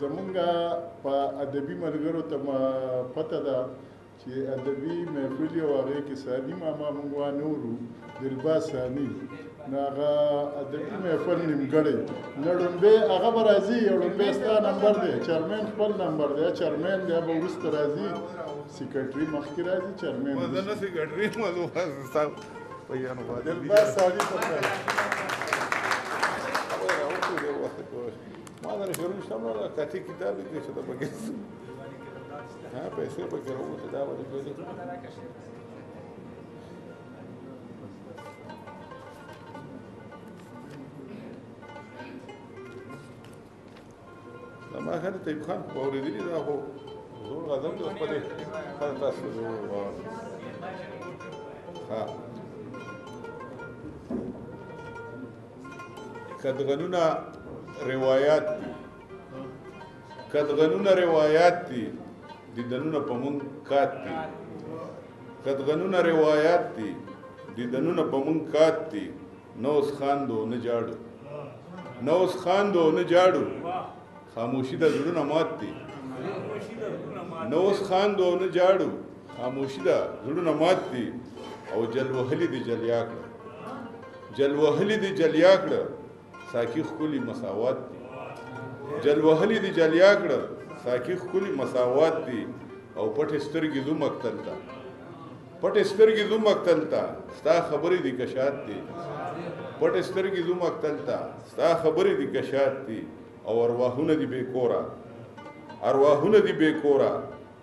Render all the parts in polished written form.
زمونږه په ادبي ملګرو ته پته ده چې ادبي محفل یو هغې کې ثاني ماما مونږ وانورو دلباس ثاني نو هغه ادبي محفل نیمګړی نه ړومبی هغه به راځي یو ړومبی ستا نمبر دی چیرمین خپل نمبر دی چیرمین دی به وروسته راځي سیکرټري مخکې راځي چیرمین زه نه سیکرټري ستا پیانو باندې دلباس ثاني ته ما دا شروع شته نو کاتي کتاب دې چې دا پکې ها پیسې پکې راوځي دا ولې کوي ما كان طيب خان باوردي دا هو زور غزم د خپل خپل تاسو ها کدغنونه روایت دي دیدنونه په مونږ کات دي کدغنونه روایت دي دیدنونه په مونږ کات دي نوس خاندو نه جاړو خاموشي د زړونو مات دي نوس خاندو نه جاړو خاموشي د زړونو مات دي او جل وهلي دي جلیا کړه ساکی خولي مساوات دي جل وهلي دي جلیا کړه ساکی خولي مساوات دي او پټ سترګې زو مقتلتا ستا خبرې دي کشات دي پټ سترګې زو مقتلتا ستا خبرې دي کشات دي او ارواحونه دي بے کورا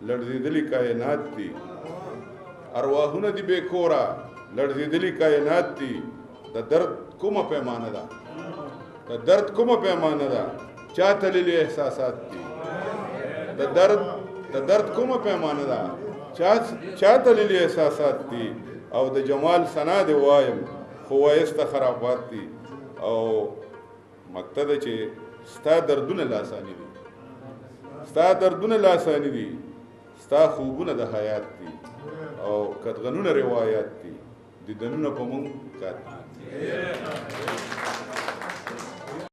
لړزېدلي کائنات دي د درد کومه پیمانه ده چا تللي احساسات دي د درد کومه پیمانه ده چا تللي احساسات دي او د جمال ثنا دې وایم خو وایسته خرابات دي او مقصد چې ستا دردونه لاسانی دي ستا خوبونه د حیات دي او کدغنونه روایات دي دیدنونه په مونږ کات دي